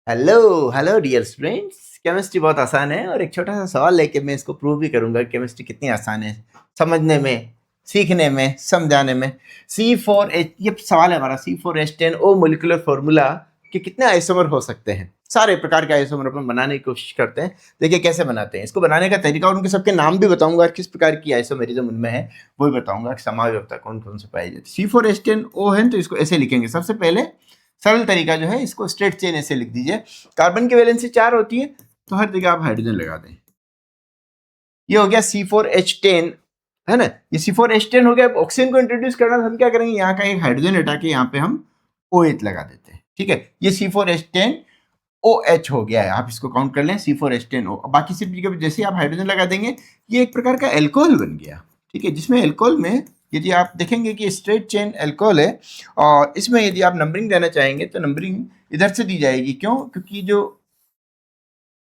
Hello hello dear students. Chemistry बहुत आसान है और एक छोटा सा सवाल लेके मैं इसको प्रूव भी करूंगा केमिस्ट्री कितनी आसान है समझने में, सीखने में, समझाने में। C4H ये सवाल है हमारा। C4H10 ओ मोलिकुलर फॉर्मूला के कितने आइसोमर हो सकते हैं। सारे प्रकार के आइसोमर अपन बनाने की कोशिश करते हैं। देखिए कैसे बनाते हैं। इसको बनाने का तरीका और उनके सबके नाम भी बताऊंगा और किस प्रकार की आइसोमेरिज्म उनमें है वो भी बताऊंगा। समावयवता कौन कौन से पाई जाती है। C4H10O है तो इसको ऐसे लिखेंगे। सबसे पहले सरल तरीका जो है, इसको स्ट्रेट चेन ऐसे लिख दीजिए। कार्बन की वैलेंसी 4 होती है तो हर जगह आप हाइड्रोजन लगा दें। ये हो गया C4H10, है ना। ये C4H10 हो गया। अब ऑक्सीजन को इंट्रोड्यूस करना तो हम क्या करेंगे, यहाँ का एक हाइड्रोजन हटा के यहाँ पे हम OH लगा देते हैं। ठीक है, ये C4H10OH हो गया है। आप इसको काउंट कर लें C4H10O। बाकी सिर्फ जगह जैसे आप हाइड्रोजन लगा देंगे ये एक प्रकार का एल्कोहल बन गया। ठीक है, जिसमें एल्कोहल में यदि आप देखेंगे कि स्ट्रेट चेन एल्कोहल है और इसमें यदि आप नंबरिंग देना चाहेंगे तो नंबरिंग इधर से दी जाएगी। क्यों? क्योंकि जो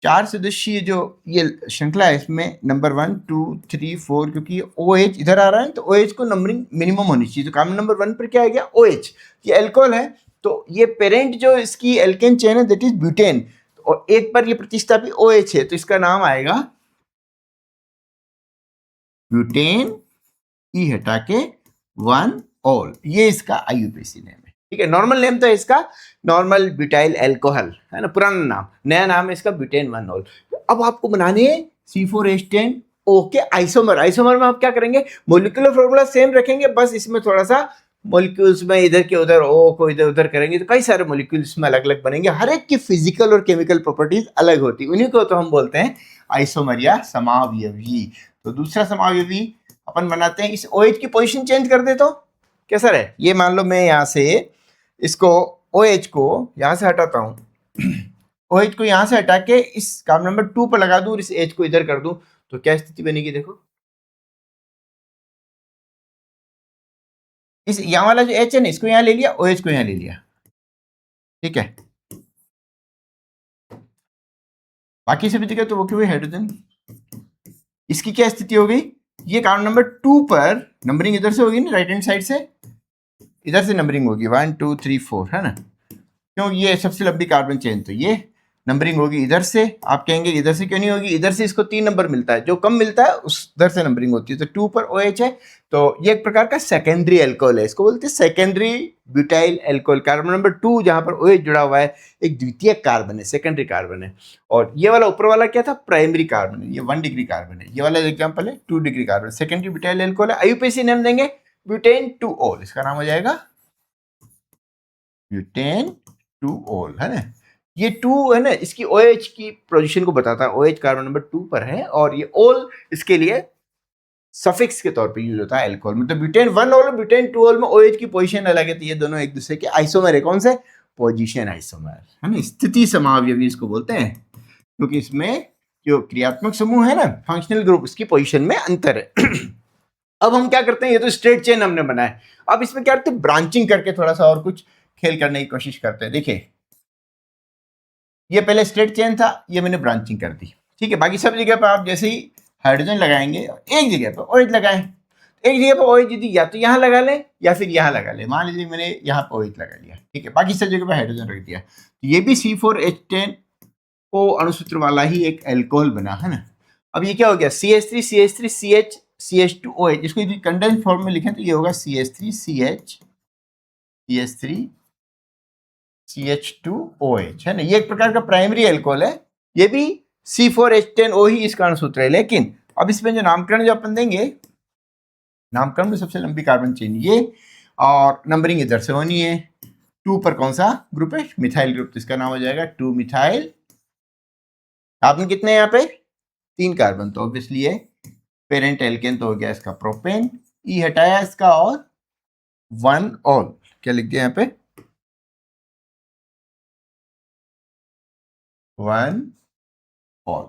4 सदस्यीय जो ये श्रृंखला है इसमें नंबर 1 2 3 4, क्योंकि OH इधर आ रहा है तो OH को नंबरिंग मिनिमम होनी चाहिए। तो कार्बन नंबर 1 पर क्या आ गया? OH। ये एल्कोहल है तो ये पेरेंट जो इसकी एल्केन चेन है दैट इज ब्यूटेन, और एक पर ये प्रतिस्थापी OH है तो इसका नाम आएगा ब्यूटेन। ई हटा के 1 ऑल, ये इसका IUPAC नेम है। ठीक है, नॉर्मल नेम तो इसका नॉर्मल ब्यूटाइल एल्कोहल है ना, पुराना नाम। नया नाम है इसका ब्यूटेन 1 ऑल। अब आपको बनाने C4H10O के आइसोमर। आइसोमर में आप क्या करेंगे, मोलिकुलर फॉर्मूला सेम रखेंगे, बस इसमें थोड़ा सा मॉलिक्यूल्स में इधर के उधर O को इधर उधर करेंगे तो कई सारे मॉलिक्यूल्स में अलग अलग बनेंगे। हर एक की फिजिकल और केमिकल प्रॉपर्टीज अलग होती है, उन्हीं को तो हम बोलते हैं आइसोमर या समावयवी। तो दूसरा समावयवी अपन बनाते हैं। इस OH की पोजीशन चेंज कर दे तो कैसा रहे। ये मान लो मैं यहाँ से इसको OH को यहाँ से हटाता हूँ OH को यहाँ से हटा के इस कार्बन नंबर 2 पर लगा दूं और इस H को इधर कर दूं तो क्या स्थिति बनेगी। देखो इस यहाँ वाला जो H है ना, इसको यहाँ ले लिया, OH को यहाँ ले लिया। ठीक है, बाकी सभी जगह तो वो क्यों हाइड्रोजन। इसकी क्या स्थिति हो गई, ये कार्बन नंबर 2 पर नंबरिंग इधर से होगी ना, राइट हैंड साइड से इधर से नंबरिंग होगी 1 2 3 4, है ना। क्यों? ये सबसे लंबी कार्बन चेन तो ये नंबरिंग होगी इधर से। आप कहेंगे इधर से क्यों नहीं होगी, इधर से इसको 3 नंबर मिलता है, जो कम मिलता है उस उधर से नंबरिंग होती है। तो 2 पर OH है तो ये एक प्रकार का सेकेंडरी एल्कोहल है, इसको बोलते हैं secondary butyl alcohol. Carbon number 2 जहां पर OH जुड़ा हुआ है एक द्वितीय कार्बन है, सेकेंडरी कार्बन है। और ये वाला ऊपर वाला क्या था, प्राइमरी कार्बन है, ये 1 डिग्री कार्बन है। ये वाला एग्जाम्पल है 2 degree carbon, secondary butyl alcohol है। IUPAC नेम देंगे ब्यूटेन 2 ऑल, इसका नाम हो जाएगा ब्यूटेन 2 ऑल, है ना। ये 2 है ना, इसकी OH की पोजीशन को बताता है। OH कार्बन नंबर 2 पर है और ये ऑल इसके लिए सफिक्स के तौर पे यूज होता है एल्कोहल में। तो ब्यूटेन 1 ऑल और ब्यूटेन 2 ऑल में OH की पोजीशन अलग है, तो ये दोनों एक दूसरे के आइसोमर है। कौन से? पोजीशन आइसोमर, है ना। स्थिति समावयवी इसको बोलते हैं क्योंकि इसमें जो क्रियात्मक समूह है ना, फंक्शनल ग्रुप, उसकी पोजीशन में अंतर है। अब हम क्या करते हैं, ये तो स्ट्रेट चेन हमने बनाया, अब इसमें क्या करते हैं, ब्रांचिंग करके थोड़ा सा और कुछ खेल करने की कोशिश करते हैं। देखिए ये पहले स्ट्रेट चेन था, ये मैंने ब्रांचिंग कर दी। ठीक है, बाकी सब जगह पर आप जैसे ही हाइड्रोजन लगाएंगे एक जगह पर OH लगाएं, एक जगह पर OH यदि या तो यहाँ लगा लें या फिर यहाँ लगा लें। मान लीजिए मैंने यहाँ पर OH लगा लिया, ठीक है, बाकी सब जगह पर हाइड्रोजन रख दिया, तो ये भी C4H10O अणुसूत्र वाला ही एक एल्कोहल बना, है ना। अब ये क्या हो गया, CH3 CH3 CH CH2OH, इसको यदि कंडेंस फॉर्म में लिखें तो ये होगा CH3 CH CH3 CH2OH, है ना। ये एक प्रकार का प्राइमरी एल्कोहल है। ये भी C4H10O ही इसका अणुसूत्र है, लेकिन अब इसमें जो नामकरण जो अपन देंगे, नामकरण में सबसे लंबी कार्बन चेन ये, और नंबरिंग इधर से होनी है। 2 पर कौन सा ग्रुप है, मिथाइल ग्रुप, तो इसका नाम हो जाएगा 2 मिथाइल। कार्बन कितने हैं यहाँ पे, 3 कार्बन, तो ऑब्वियसली ये पेरेंट एल्केन तो हो गया इसका प्रोपेन। ई हटाया इसका और 1 ऑल, क्या लिख दिया यहाँ पे 1 ऑल।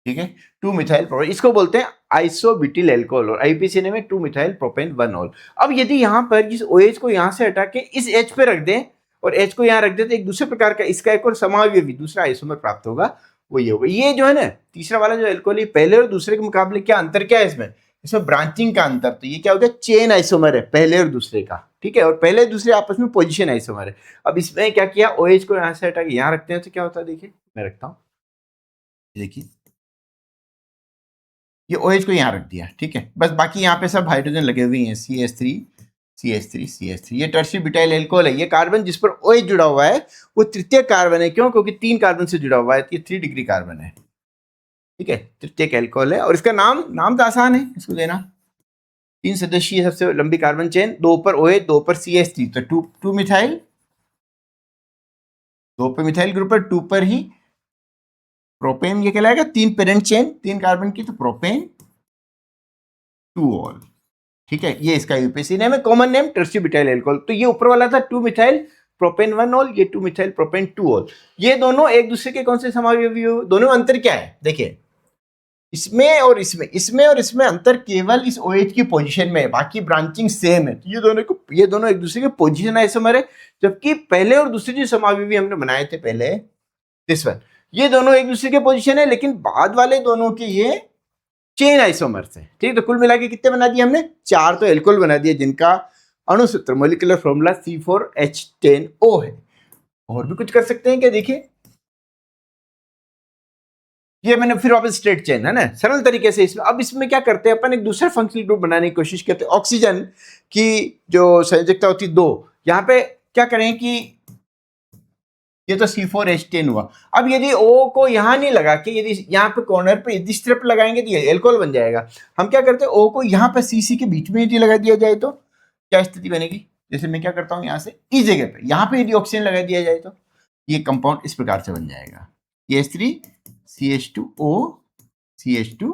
ठीक है, 2 मिथाइल प्रोपेन, इसको बोलते हैं आइसोब्यूटिल एल्कोहल, और IUPAC नेम है 2 मिथाइल प्रोपेन 1 ऑल। अब यदि यहाँ पर जिस OH को यहाँ से हटा के इस H पे रख दें और H को यहाँ रख दें तो एक दूसरे प्रकार का इसका एक और समावयवी दूसरा आइसोमर प्राप्त होगा, वो ये होगा। ये जो है ना तीसरा वाला जो एल्कोहल, पहले और दूसरे के मुकाबले क्या अंतर क्या है इसमें, इसमें ब्रांचिंग का अंतर। तो ये क्या हो गया, चेन आइसोमर है पहले और दूसरे का। ठीक है, और पहले दूसरे आपस में पोजीशन आइसोमर है। अब इसमें क्या किया, OH को यहाँ से हटा के यहाँ रखते हैं तो क्या होता है, देखिए मैं रखता हूँ, देखिए ये OH को यहाँ रख दिया, ठीक है, बस बाकी यहाँ पे सब हाइड्रोजन लगे हुए हैं, CH3 CH3 CH3, ये टर्शियरी ब्यूटाइल एल्कोहल है। ये कार्बन जिस पर OH जुड़ा हुआ है वो तृतीय कार्बन है, क्यों, क्योंकि 3 कार्बन से जुड़ा हुआ है, ये 3 डिग्री कार्बन है, ठीक है, तृतीयक एल्कोहल है। और इसका नाम तो आसान है इसको देना, 3 सदस्यीय सबसे लंबी कार्बन चेन, 2 पर OH 2 पर CH3, तो 2 मिथाइल, 2 पर मिथाइल ग्रुप है, 2 पर ही प्रोपेन, ये कहलाएगा 3 पेरेंट चेन 3 कार्बन की, तो प्रोपेन 2 ऑल, ठीक है, ये इसका यूपीएससी नेम है, common name tertiary butyl alcohol. तो ये ऊपर वाला था 2 मिथाइल प्रोपेन 1 ऑल, ये 2 मिथाइल प्रोपेन 2 ऑल। ये दोनों एक दूसरे के कौन से समावयवी हो, दोनों अंतर क्या है, देखिए इसमें और इसमें अंतर केवल इस OH की पोजीशन में है, बाकी ब्रांचिंग सेम है। तो ये दोनों एक दूसरे के पोजीशन आइसोमर है, जबकि पहले और दूसरे जो समावयवी हमने बनाए थे पहले, दिस वन, ये दोनों एक दूसरे के पोजीशन है, लेकिन बाद वाले दोनों के ये चेन आइसोमर्स है, ठीक है। तो कुल मिला के कितने बना दिए हमने, 4 तो एल्कोहल बना दिए जिनका अणुसूत्र मॉलिक्यूलर फॉर्मूला C4H10O है। और भी कुछ कर सकते हैं क्या, देखिए ये मैंने फिर वापस स्ट्रेट चेन है ना, सरल तरीके से। इसमें क्या करते हैं अपन, एक दूसरा फंक्शनल ग्रुप बनाने की कोशिश करते हैं। ऑक्सीजन की जो संयोजकता होती है 2, यहाँ पे क्या करें कि ये तो C4H10 हुआ। अब यदि O को यहाँ नहीं लगा के, यदि यहाँ पे कॉर्नर पे इस तरफ लगाएंगे तो ये एल्कोहल बन जाएगा। हम क्या करते हैं, O को यहाँ पे CC के बीच में यदि लगा दिया जाए तो क्या स्थिति बनेगी, जैसे मैं क्या करता हूँ, यहाँ से इस जगह पे यहाँ पे यदि ऑक्सीजन लगा दिया जाए तो ये कंपाउंड इस प्रकार से बन जाएगा, CH3 CH2O CH2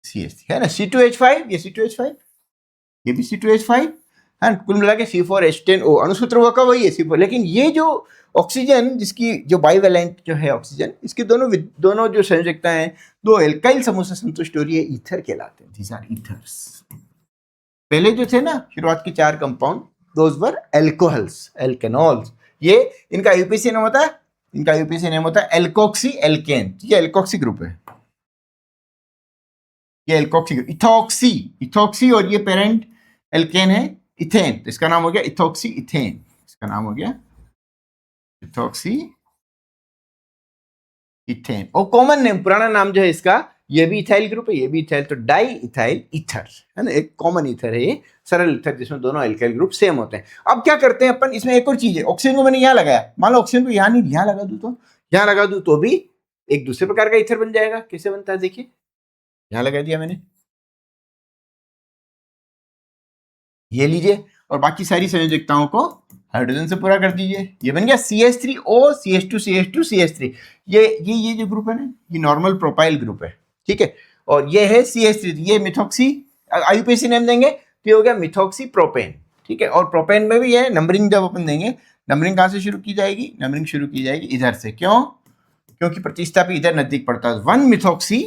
CH3, है ना, C2H5, ये C2H5, ये भी C2H5 है, कुल मिला के C4H10O। अणुसूत्र हुआ का वही है C4, लेकिन ये जो ऑक्सीजन जिसकी जो बाइवेलेंट जो है ऑक्सीजन, इसके दोनों जो संयोजकता है 2 एल्काइल समूह से संतुष्ट हो रही है, ईथर कहलाते हैं, दीज आर ईथर्स। पहले जो थे ना शुरुआत की 4 कंपाउंड, दोज वर एल्कोहल्स, एल्केनॉल्स। ये इनका यूपीसी नाम होता है, एल्कोक्सी एल्केन, ये एल्कोक्सी ग्रुप है, ये एल्कोक्सी इथॉक्सी, और ये पेरेंट एल्केन है इथेन, तो इसका नाम हो गया इथॉक्सी इथेन, इसका नाम हो गया इथॉक्सी इथेन। और कॉमन नेम, पुराना नाम जो है इसका, ये भी इथाइल ग्रुप है, ये भी इथाइल, तो डाई इथाइल ईथर है ना, एक कॉमन ईथर है ये, सरल ईथर जिसमें दोनों एल्काइल ग्रुप सेम होते हैं। अब क्या करते हैं अपन, इसमें एक और चीज है, ऑक्सीजन को मैंने यहाँ लगाया, मान लो ऑक्सीजन को यहाँ नहीं, यहाँ लगा दूं तो, यहाँ लगा दूं तो भी एक दूसरे प्रकार का ईथर बन जाएगा। कैसे बनता है, देखिए यहाँ लगा दिया मैंने, ये लीजिए, और बाकी सारी संयोजकताओं को हाइड्रोजन से पूरा कर दीजिए, ये बन गया CH3O CH2 CH2 CH3। ये जो ग्रुप है ना, ये नॉर्मल प्रोपाइल ग्रुप है, ठीक है, और ये है CH3, ये मिथॉक्सी, आईयूपीएसी नेम देंगे तो ये हो गया मिथॉक्सी प्रोपेन, ठीक है। और प्रोपेन में भी है नंबरिंग, जब अपन देंगे नंबरिंग कहाँ से शुरू की जाएगी, नंबरिंग शुरू की जाएगी इधर से, क्यों, क्योंकि प्रतिस्थापी इधर नजदीक पड़ता है। 1 मिथॉक्सी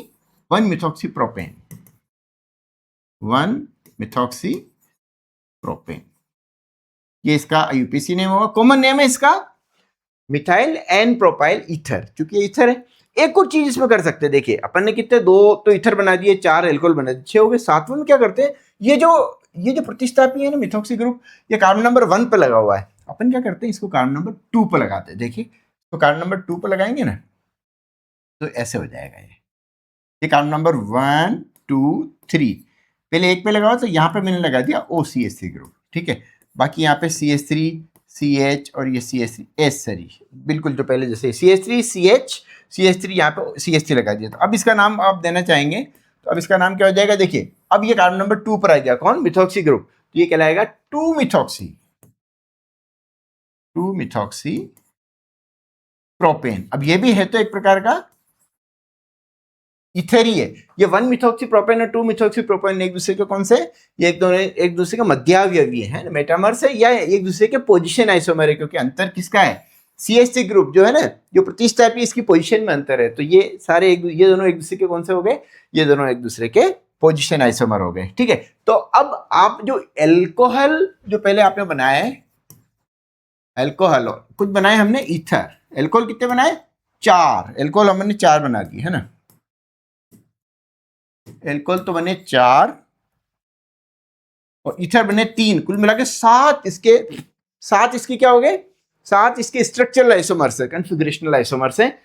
प्रोपेन, 1 मिथॉक्सी प्रोपेन, ये इसका आईयूपीसी नेम होगा। कॉमन नेम है इसका मिथाइल एन प्रोपाइल ईथर, क्योंकि ये ईथर है। एक और चीज इसमें कर सकते हैं, देखिए अपन ने कितने, 2 तो ईथर बना दिए, 4 एल्कोहल बना दिए, 6 हो गए। 7वें में क्या करते हैं, ये जो प्रतिस्थापी है ना मिथॉक्सी ग्रुप, ये कार्बन नंबर 1 पे लगा हुआ है, अपन क्या करते हैं इसको कार्बन नंबर 2 पे लगाते हैं। देखिए तो कार्बन नंबर 2 पे लगाएंगे ना तो ऐसे हो जाएगा, ये कार्बन नंबर 1 2 3, पहले 1 पे लगाओ तो यहाँ पे मैंने लगा दिया OCH3 ग्रुप, ठीक है, बाकी यहाँ पे CH3 CH और ये CH3 S सरी, बिल्कुल जो पहले जैसे CH3 CH3 यहाँ पे CH3 लगा दिया। तो अब इसका नाम आप देना चाहेंगे, तो अब इसका नाम क्या हो जाएगा, देखिए अब ये कार्बन नंबर 2 पर आ गया, कौन, मिथॉक्सी ग्रुप, तो ये कहलाएगा 2 मिथॉक्सी प्रोपेन। अब ये भी है तो एक प्रकार का इथर ही है। ये 1 मिथॉक्सी प्रोपेन और 2 मिथॉक्सी प्रोपेन एक दूसरे के कौन से, ये एक दूसरे के मध्यावयवी है, मेटामर्स है, या एक दूसरे के पोजीशन आइसोमर है, क्योंकि अंतर किसका है, CH3 ग्रुप जो है ना, जो प्रतिस्थापी, इसकी पोजीशन में अंतर है। तो ये सारे ये दोनों एक दूसरे के कौन से हो गए, ये दोनों एक दूसरे के पोजीशन आइसोमर हो गए, ठीक है। तो अब आप जो एल्कोहल जो पहले आपने बनाया है, एल्कोहल कुछ बनाए हमने ईथर, एल्कोहल कितने बनाए, 4 एल्कोहल हमने 4 बना दिए, है ना, एल्कोहल तो बने 4, और ईथर बने 3, कुल मिला के 7 इसके क्या हो गए, 7 इसके स्ट्रक्चरल आइसोमर्स है, कॉन्फ़िगरेशनल आइसोमर्स है।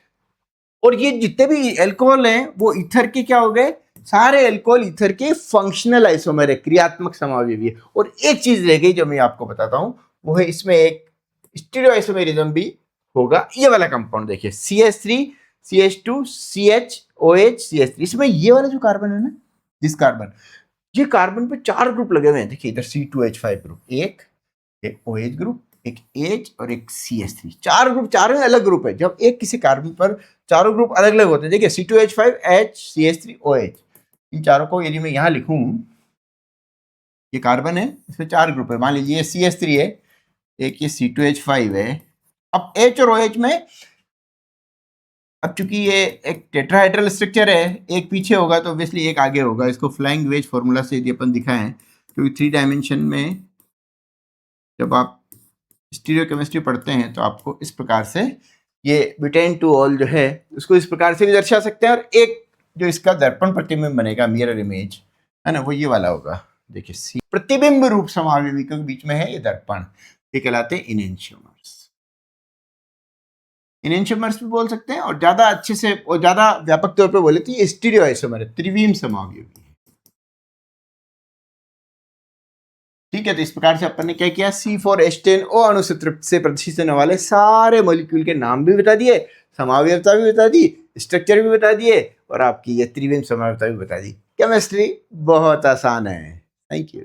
और ये जितने भी एल्कोहल हैं वो ईथर के क्या हो गए, सारे एल्कोहल ईथर के फंक्शनल आइसोमर है, क्रियात्मक समावयवी है। और एक चीज रह गई जो मैं आपको बताता हूं, वो है इसमें एक स्टीरियो आइसोमेरिज्म भी होगा। ये वाला कंपाउंड देखिए CH3 CH2 CHOH CH3, इसमें ये वाला जो कार्बन है ना, जिस कार्बन, ये कार्बन पे 4 ग्रुप लगे हुए हैं। देखिए इधर C2H5 ग्रुप, एक OH ग्रुप, एक H और एक CH3, 4 ग्रुप, चारों अलग ग्रुप है। जब एक किसी कार्बन पर चारों ग्रुप अलग अलग होते हैं, देखिए C2H5 H CH3 OH, इन चारों को यदि मैं यहां लिखूं, ये कार्बन है, इसमें 4 ग्रुप है। मान लीजिए ये CH3 है, एक ये C2H5 है। अब H और OH में, अब चूंकि ये एक टेट्राहेड्रल स्ट्रक्चर है, एक पीछे होगा तो ऑब्वियसली एक आगे होगा। इसको फ्लाइंग वेज फॉर्मूला से यदि अपन दिखाएं, क्योंकि 3 डायमेंशन में जब आप स्टीरियोकेमिस्ट्री पढ़ते हैं तो आपको इस प्रकार से ये ब्यूटेन टू ऑल जो है उसको इस प्रकार से भी दर्शा सकते हैं। और एक जो इसका दर्पण प्रतिबिंब बनेगा, मिरर इमेज है ना, वो ये वाला होगा। देखिए प्रतिबिंब रूप समावयवी के बीच में है ये दर्पण, ये कहलाते हैं इनेंशियोमर्स। इनेंशियोमर्स भी बोल सकते हैं, और ज्यादा अच्छे से और ज्यादा व्यापक तौर पे बोले तो ये स्टीरियो आइसोमर है, त्रिविम समावयवी। ठीक है, तो इस प्रकार से अपन ने क्या किया, C4H10O अणु से प्रदर्शित होने वाले सारे मॉलिक्यूल के नाम भी बता दिए, समावयवता भी बता दी, स्ट्रक्चर भी बता दिए, और आपकी ये त्रिविम समावयवता भी बता दी। केमिस्ट्री बहुत आसान है। Thank you.